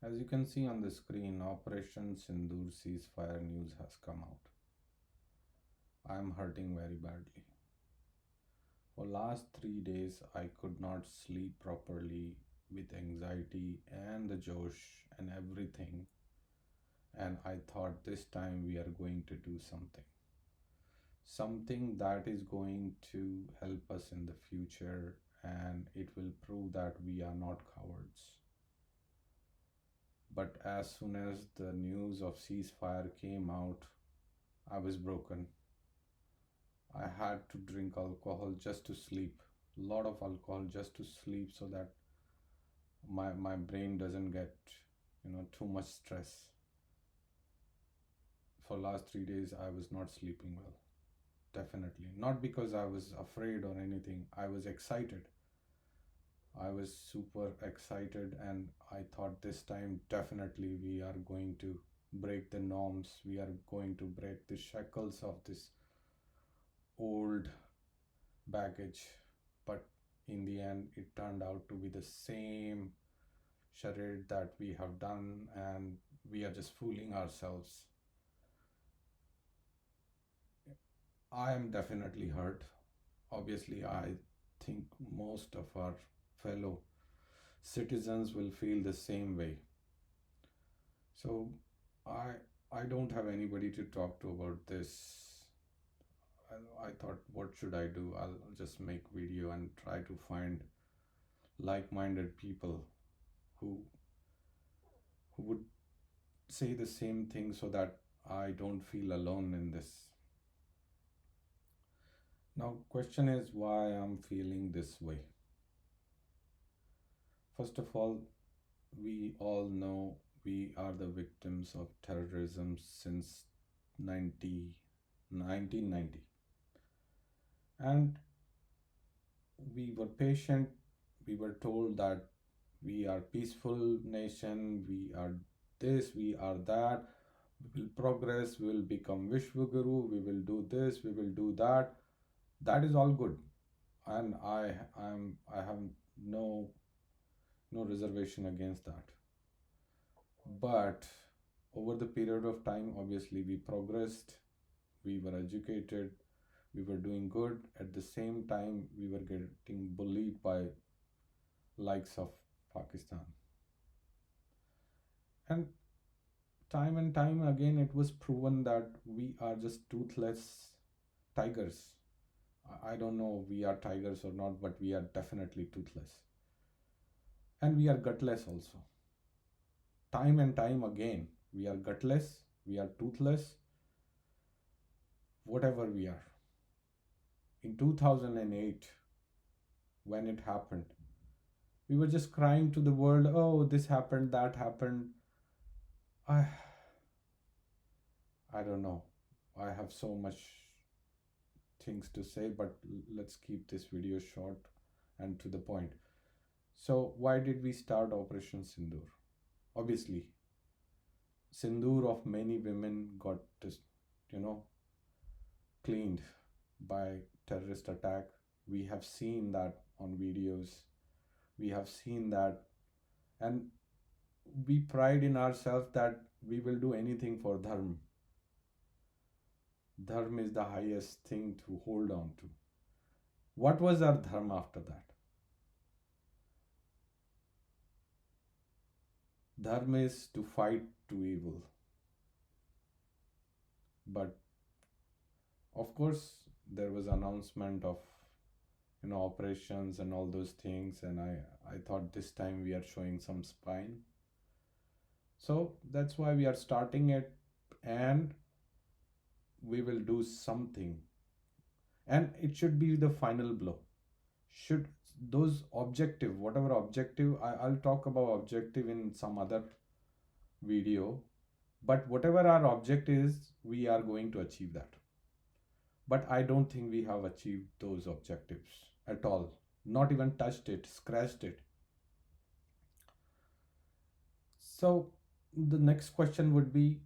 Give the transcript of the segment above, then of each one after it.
As you can see on the screen, Operation Sindoor Ceasfire news has come out. I am hurting very badly. For last 3 days, I could not sleep properly with anxiety and the Josh and everything. And I thought this time we are going to do something. Something that is going to help us in the future and it will prove that we are not cowards. But as soon as the news of ceasefire came out, I was broken. I had to drink alcohol just to sleep. A lot of alcohol just to sleep so that my brain doesn't get, too much stress. For last 3 days, I was not sleeping well. Definitely. Not because I was afraid or anything. I was excited. I was super excited and I thought this time definitely we are going to break the norms. We are going to break the shackles of this old baggage. But in the end, it turned out to be the same charade that we have done and we are just fooling ourselves. I am definitely hurt. Obviously, I think most of our fellow citizens will feel the same way. So I I don't have anybody to talk to about this. I thought, what should I do? I'll just make video and try to find like-minded people who would say the same thing so that I don't feel alone in this. Now, question is why I'm feeling this way. First of all, we all know we are the victims of terrorism since 1990. And we were patient. We were told that we are peaceful nation, we are this, we are that, we will progress, we will become Vishwaguru, we will do this, we will do that. That is all good. And I have no reservation against that. But over the period of time, obviously we progressed, we were educated, we were doing good. At the same time, we were getting bullied by likes of Pakistan. And time again, it was proven that we are just toothless tigers. I don't know if we are tigers or not, but we are definitely toothless. And we are gutless also. Time and time again, we are gutless, we are toothless, whatever we are. In 2008, when it happened, we were just crying to the world, oh, this happened, that happened. I, I don't know. I have so much things to say, but let's keep this video short and to the point. So, why did we start Operation Sindoor? Obviously, Sindoor of many women got just, cleaned by terrorist attack. We have seen that on videos. We have seen that, and we pride in ourselves that we will do anything for dharma. Dharma is the highest thing to hold on to. What was our dharma after that? Dharma is to fight to evil. But of course, there was announcement of operations and all those things, and I thought this time we are showing some spine. So that's why we are starting it, and we will do something, and it should be the final blow. Should those objective, whatever objective, I'll talk about objective in some other video, but whatever our objective is, we are going to achieve that. But I don't think we have achieved those objectives at all. Not even touched it, scratched it. So the next question would be,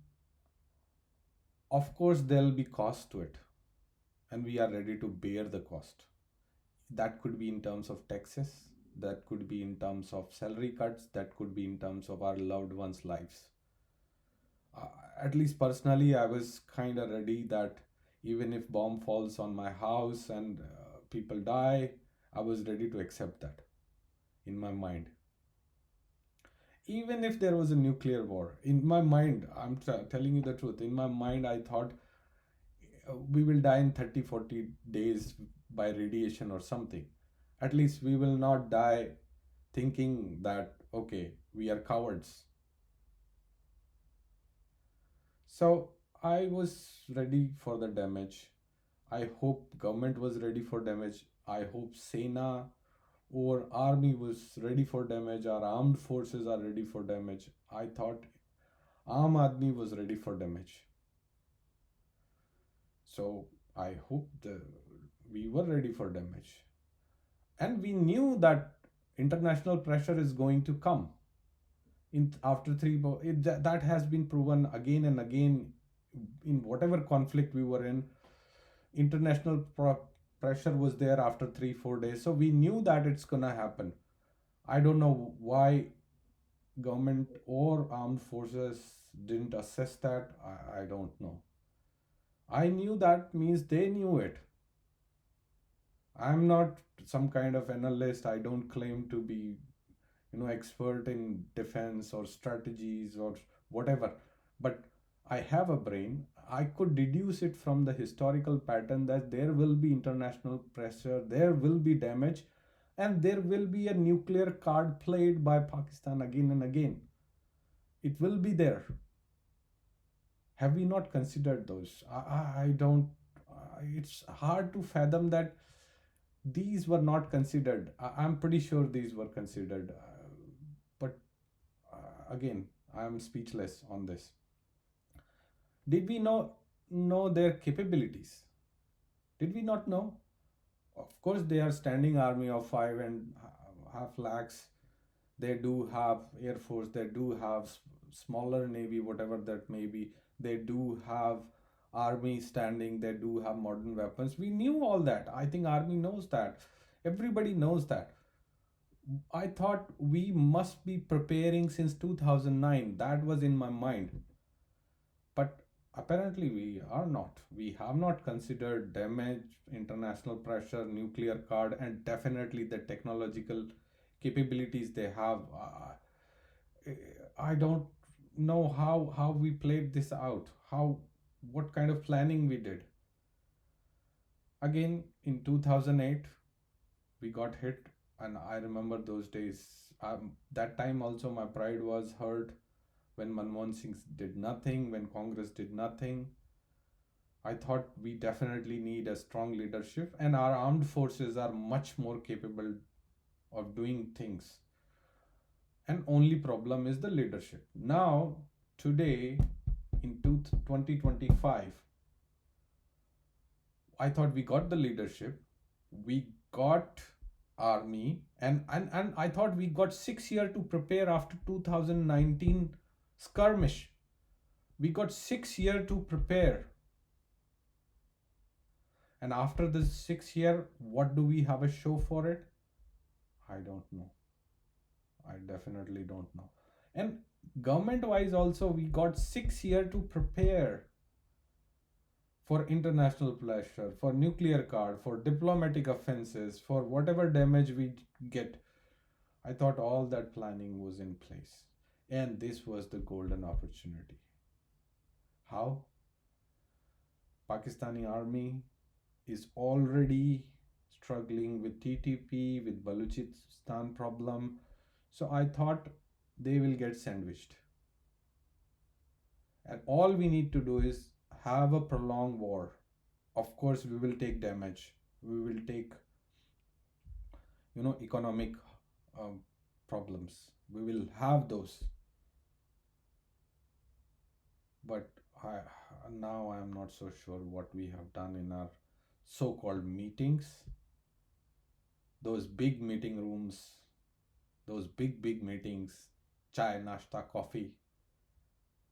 of course, there'll be cost to it, and we are ready to bear the cost. That could be in terms of taxes, that could be in terms of salary cuts, that could be in terms of our loved ones' lives. Uh, at least personally, I was kind of ready that even if bomb falls on my house and people die, I was ready to accept that in my mind. Even if there was a nuclear war, in my mind, telling you the truth, in my mind, I thought we will die in 30, 40 days by radiation or something. At least we will not die thinking that, okay, we are cowards. So I was ready for the damage. I hope government was ready for damage. I hope Sena or army was ready for damage. Our armed forces are ready for damage. I thought Aam Admi was ready for damage. So I hope we were ready for damage. And we knew that international pressure is going to come. In after that has been proven again and again in whatever conflict we were in. International pressure was there after 3 4 days, so we knew that it's gonna happen. I don't know why government or armed forces didn't assess that. I don't know. I knew that means they knew it. I'm not some kind of analyst. I don't claim to be, expert in defense or strategies or whatever. But I have a brain. I could deduce it from the historical pattern that there will be international pressure, there will be damage, and there will be a nuclear card played by Pakistan again and again. It will be there. Have we not considered those? I don't. It's hard to fathom that these were not considered. I'm pretty sure these were considered. But again, I'm speechless on this. Did we know their capabilities? Did we not know? Of course, they are standing army of 5.5 lakhs. They do have air force. They do have smaller navy, whatever that may be. They do have army standing. They do have modern weapons. We knew all that. I think army knows that. Everybody knows that. I thought we must be preparing since 2009. That was in my mind. But apparently, we are not. We have not considered damage, international pressure, nuclear card, and definitely the technological capabilities they have. I don't know how we played this out. What kind of planning we did. Again, in 2008, we got hit, and I remember those days. That time also, my pride was hurt when Manmohan Singh did nothing, when Congress did nothing. I thought we definitely need a strong leadership, and our armed forces are much more capable of doing things. And only problem is the leadership. Now, today, in 2025, I thought we got the leadership, we got army, and I thought we got 6 years to prepare after 2019 skirmish. We got 6 years to prepare. And after this 6 year, what do we have a show for it? I don't know. I definitely don't know. And government wise also, we got 6 years to prepare for international pressure, for nuclear card, for diplomatic offenses, for whatever damage we get. I thought all that planning was in place. And this was the golden opportunity. How? Pakistani army is already struggling with TTP, with Balochistan problem. So I thought they will get sandwiched. And all we need to do is have a prolonged war. Of course, we will take damage. We will take, economic um, problems. We will have those. But I, now I am not so sure what we have done in our so-called meetings. Those big meeting rooms, those big meetings, chai, nashta, coffee,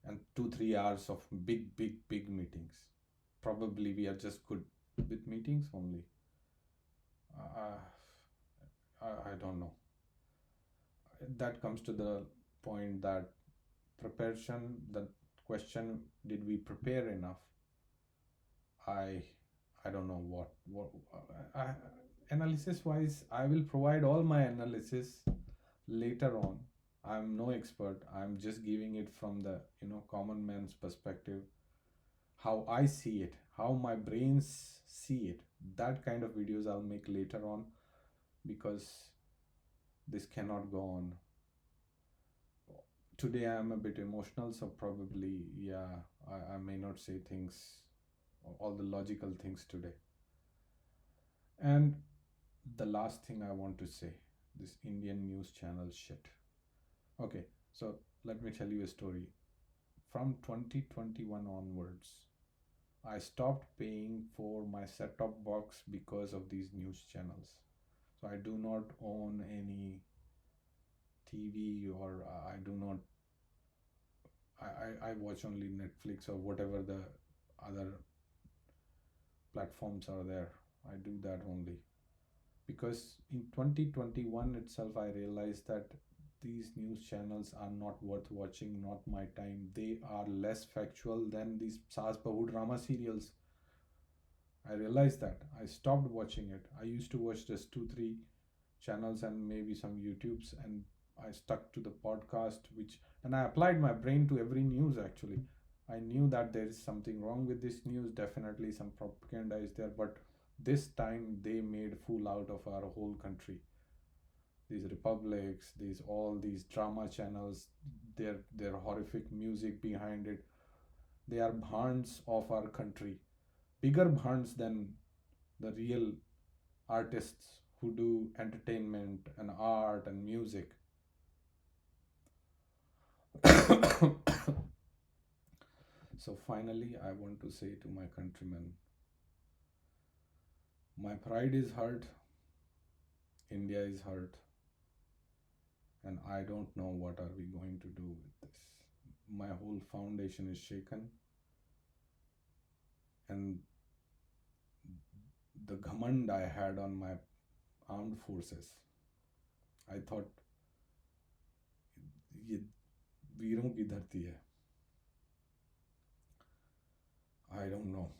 and 2 3 hours of big meetings. Probably we are just good with meetings only. uh, I don't know. that comes to the point that preparation, the question, did we prepare enough? I I don't know what I, analysis wise, I will provide all my analysis later on. I'm no expert. I'm just giving it from the common man's perspective, how I see it, how my brains see it. That kind of videos I'll make later on, because this cannot go on. Today I'm a bit emotional, so probably, yeah, I may not say things, all the logical things today. And the last thing I want to say, this Indian news channel shit. Okay, so let me tell you a story. From 2021 onwards, I stopped paying for my set top box because of these news channels. So I do not own any TV, or I do not, I watch only Netflix or whatever the other platforms are there. I do that only. Because in 2021 itself, I realized that these news channels are not worth watching, not my time. They are less factual than these Saas Bahu drama serials. I realized that. I stopped watching it. I used to watch just two, three channels and maybe some YouTubes, and I stuck to the podcast, and I applied my brain to every news actually. I knew that there is something wrong with this news, definitely some propaganda is there, but this time they made fool out of our whole country. These republics, these all these drama channels, their horrific music behind it. They are bhands of our country, bigger bhands than the real artists who do entertainment and art and music. So finally, I want to say to my countrymen, my pride is hurt, India is hurt, and I don't know what are we going to do with this. My whole foundation is shaken, and the ghamand I had on my armed forces, I thought ये वीरों की धरती है. I don't know.